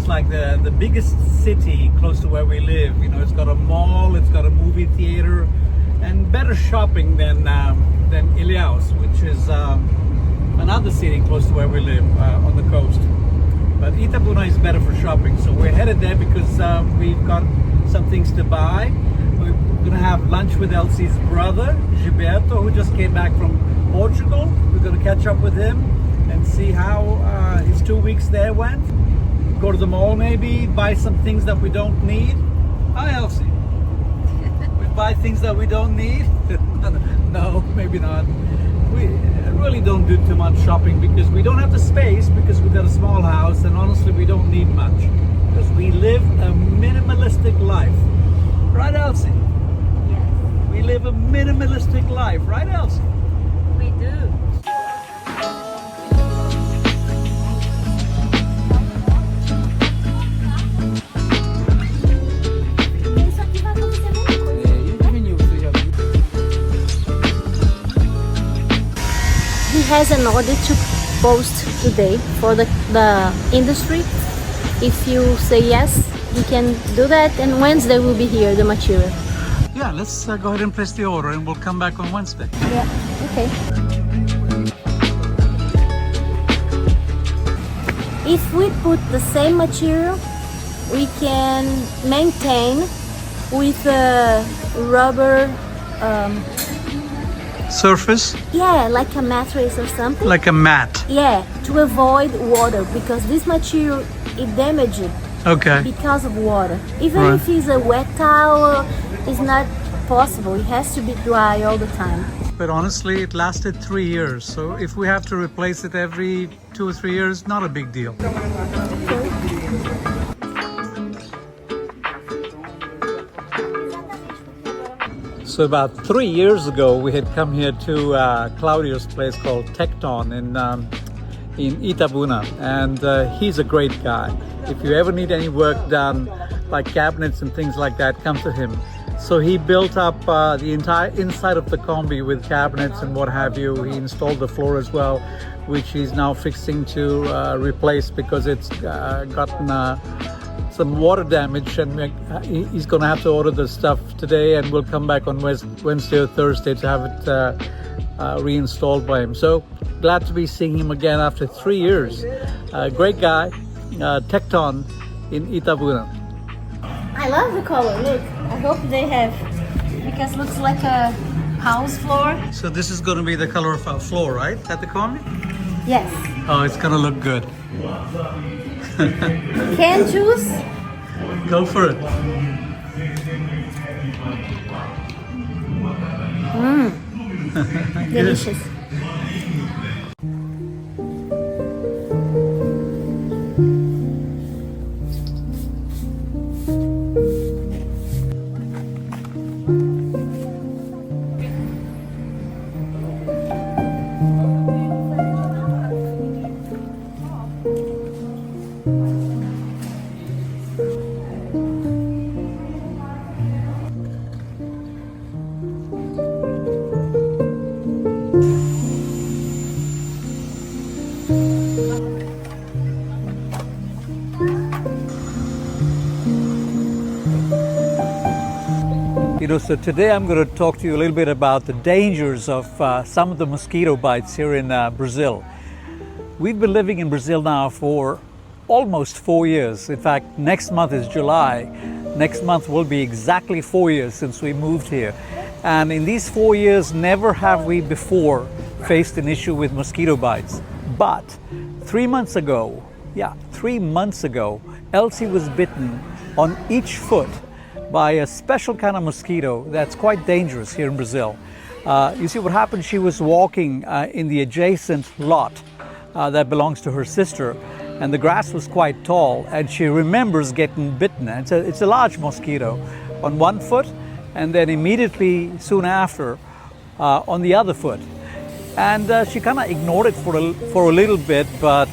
is like the biggest city close to where we live. You know, it's got a mall, it's got a movie theater, and better shopping than Ilhéus, which is another city close to where we live on the coast. But Itabuna is better for shopping, so we're headed there because we've got some things to buy. We're gonna have lunch with Elci's brother, Gilberto, who just came back from Portugal. We're gonna catch up with him and see how his 2 weeks there went. Go to the mall maybe, buy some things that we don't need. Hi Elci. We buy things that we don't need? No, maybe not. We really don't do too much shopping because we don't have the space, because we've got a small house, and honestly we don't need much because we live a minimalistic life. Right, Elci? Yes. We live a minimalistic life, right, Elci? We do. He has an order to post today for the industry. If you say yes, he can do that, and Wednesday will be here, the material. Yeah, let's go ahead and place the order and we'll come back on Wednesday. Yeah, okay. If we put the same material, we can maintain with a rubber Surface? yeah, like a mattress or something. Like a mat. Yeah, to avoid water, because this material is damaged Okay. because of water. Even Right. if it's a wet towel, it's not possible. It has to be dry all the time. But honestly, it lasted 3 years. So if we have to replace it every 2 or 3 years, not a big deal. So about 3 years ago, we had come here to Claudio's place called Tecton in Itabuna, and he's a great guy. If you ever need any work done, like cabinets and things like that, come to him. So he built up the entire inside of the Kombi with cabinets and what have you. He installed the floor as well, which he's now fixing to replace because it's gotten some water damage, and he's going to have to order the stuff today, and we'll come back on Wednesday or Thursday to have it reinstalled by him. So glad to be seeing him again after 3 years. Great guy, Tecton in Itabuna. I love the color. Look, I hope they have, because it looks like a house floor. So this is going to be the color of our floor, right? At the Kombi? Yes. Oh, it's going to look good. Can choose. Go for it. Delicious. So today I'm going to talk to you a little bit about the dangers of some of the mosquito bites here in Brazil. We've been living in Brazil now for almost 4 years. In fact, next month is July. Next month will be exactly 4 years since we moved here. And in these 4 years, never have we before faced an issue with mosquito bites. But 3 months ago, 3 months ago, Elci was bitten on each foot by a special kind of mosquito that's quite dangerous here in Brazil. You see what happened, she was walking in the adjacent lot that belongs to her sister, and the grass was quite tall, and she remembers getting bitten. It's a large mosquito on one foot, and then immediately soon after on the other foot. And she kind of ignored it for a little bit, but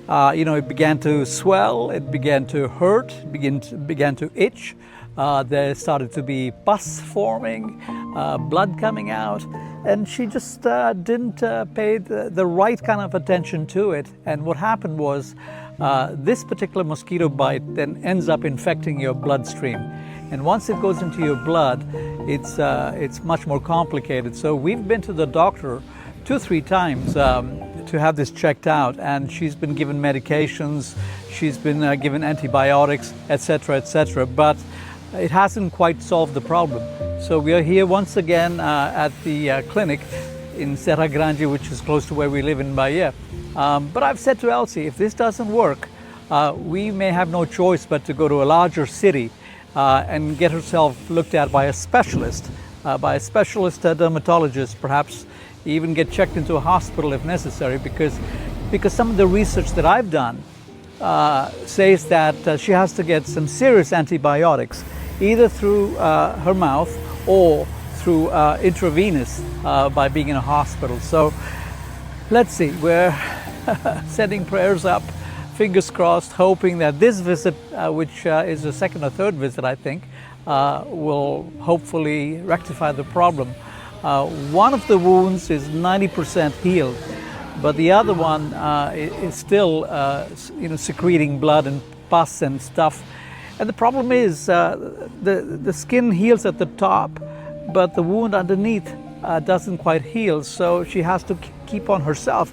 it began to swell, it began to hurt, began to itch. There started to be pus forming, blood coming out, and she just didn't pay the right kind of attention to it. And what happened was This particular mosquito bite then ends up infecting your bloodstream. And once it goes into your blood, it's much more complicated. So we've been to the doctor 2-3 times to have this checked out, and she's been given medications, she's been given antibiotics, etc., etc., but it hasn't quite solved the problem. So we are here once again at the clinic in Serra Grande, which is close to where we live in Bahia. But I've said to Elci, if this doesn't work, we may have no choice but to go to a larger city and get herself looked at by a specialist dermatologist, perhaps even get checked into a hospital if necessary, because some of the research that I've done says that she has to get some serious antibiotics, either through her mouth or through intravenous by being in a hospital. So let's see, we're sending prayers up, fingers crossed, hoping that this visit, which is the second or third visit, I think, will hopefully rectify the problem. One of the wounds is 90% healed, but the other one is still secreting blood and pus and stuff. And the problem is the skin heals at the top, but the wound underneath doesn't quite heal, so she has to keep on herself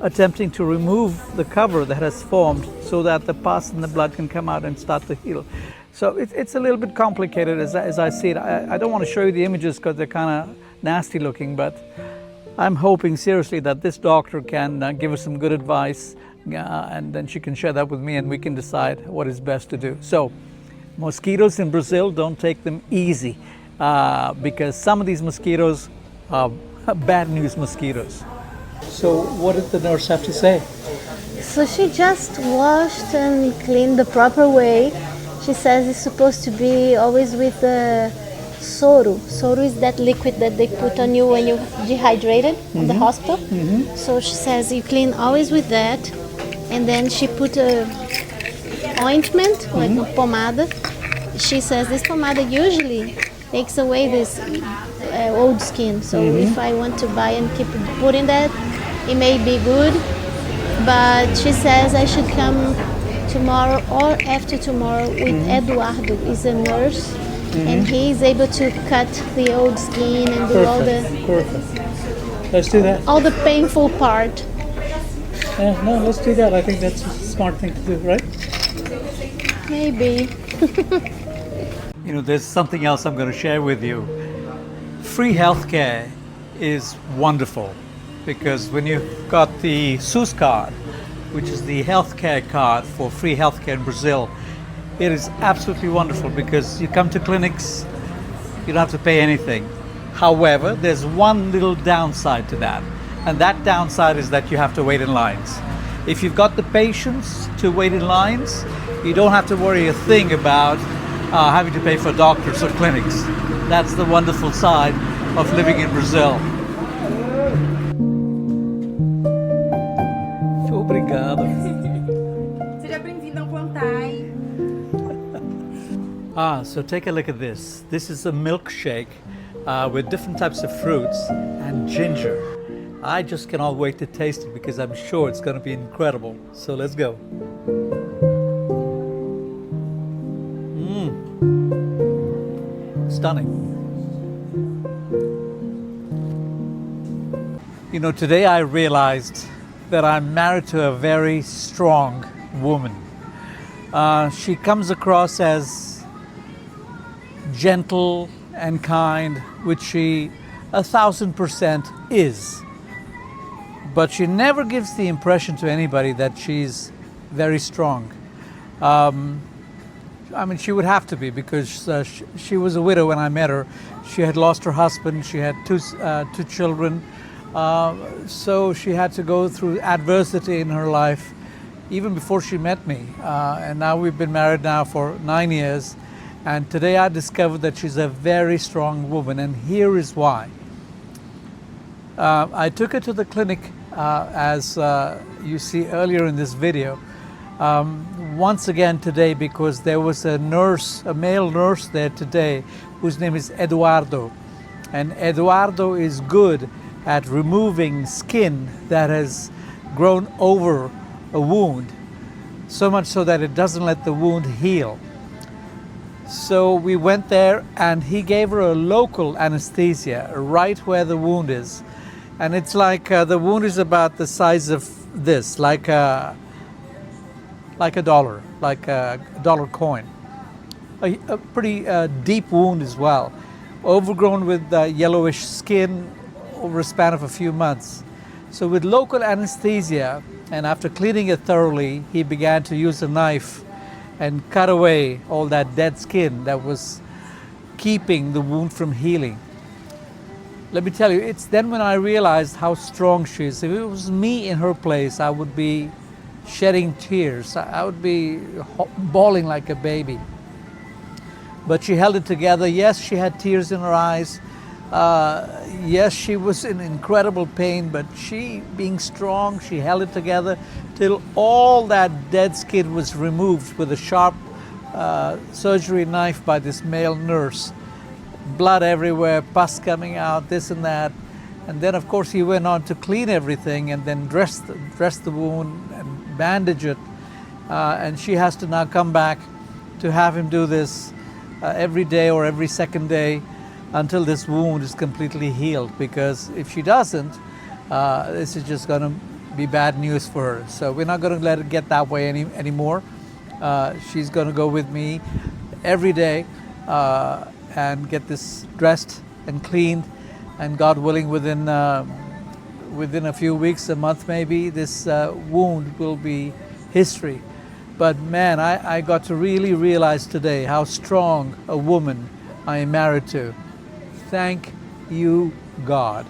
attempting to remove the cover that has formed so that the pus and the blood can come out and start to heal. So it's a little bit complicated as I see it. I don't want to show you the images because they're kind of nasty looking, but I'm hoping seriously that this doctor can give us some good advice, and then she can share that with me and we can decide what is best to do. So mosquitoes in Brazil, don't take them easy because some of these mosquitoes are bad news mosquitoes. So what did the nurse have to say? So she just washed and cleaned the proper way. She says it's supposed to be always with the soro. Soro is that liquid that they put on you when you're dehydrated in the hospital. So she says you clean always with that. And then she put a ointment, like a pomada. She says this pomada usually takes away this old skin. So if I want to buy and keep putting that, it may be good. But she says I should come tomorrow or after tomorrow with Eduardo. He's a nurse, and he is able to cut the old skin and do all the Let's do that. all the painful part. No, let's do that. I think that's a smart thing to do, right? Maybe. There's something else I'm going to share with you. Free healthcare is wonderful because when you've got the SUS card, which is the healthcare card for free healthcare in Brazil, it is absolutely wonderful because you come to clinics, you don't have to pay anything. However, there's one little downside to that, and that downside is that you have to wait in lines. If you've got the patience to wait in lines, you don't have to worry a thing about having to pay for doctors or clinics. That's the wonderful side of living in Brazil. Obrigado. Seja bem-vindo ao Plantai. So take a look at this. This is a milkshake with different types of fruits and ginger. I just cannot wait to taste it because I'm sure it's going to be incredible. So let's go. Stunning. Today I realized that I'm married to a very strong woman. She comes across as gentle and kind, which she 1000% is. But she never gives the impression to anybody that she's very strong. She would have to be because she was a widow when I met her. She had lost her husband. She had two children. So she had to go through adversity in her life even before she met me. And now we've been married now for 9 years. And today I discovered that she's a very strong woman. And here is why. I took her to the clinic, as you see earlier in this video, once again today because there was a male nurse there today whose name is Eduardo. And Eduardo is good at removing skin that has grown over a wound. so much so that it doesn't let the wound heal. So we went there and he gave her a local anesthesia right where the wound is. And it's like the wound is about the size of this, like a dollar, like a dollar coin. A pretty deep wound as well, overgrown with yellowish skin over a span of a few months. So with local anesthesia, and after cleaning it thoroughly, he began to use a knife and cut away all that dead skin that was keeping the wound from healing. Let me tell you, it's then when I realized how strong she is. If it was me in her place, I would be shedding tears. I would be bawling like a baby. But she held it together. Yes, she had tears in her eyes. Yes, she was in incredible pain, but she, being strong, she held it together till all that dead skin was removed with a sharp surgery knife by this male nurse. Blood everywhere, pus coming out, this and that. And then, of course, he went on to clean everything and then dress the wound and bandage it. And she has to now come back to have him do this every day or every second day until this wound is completely healed. Because if she doesn't, this is just going to be bad news for her. So we're not going to let it get that way anymore. She's going to go with me every day and get this dressed and cleaned, and God willing, within a few weeks, a month maybe, this wound will be history. But man, I got to really realize today how strong a woman I am married to. Thank you, God.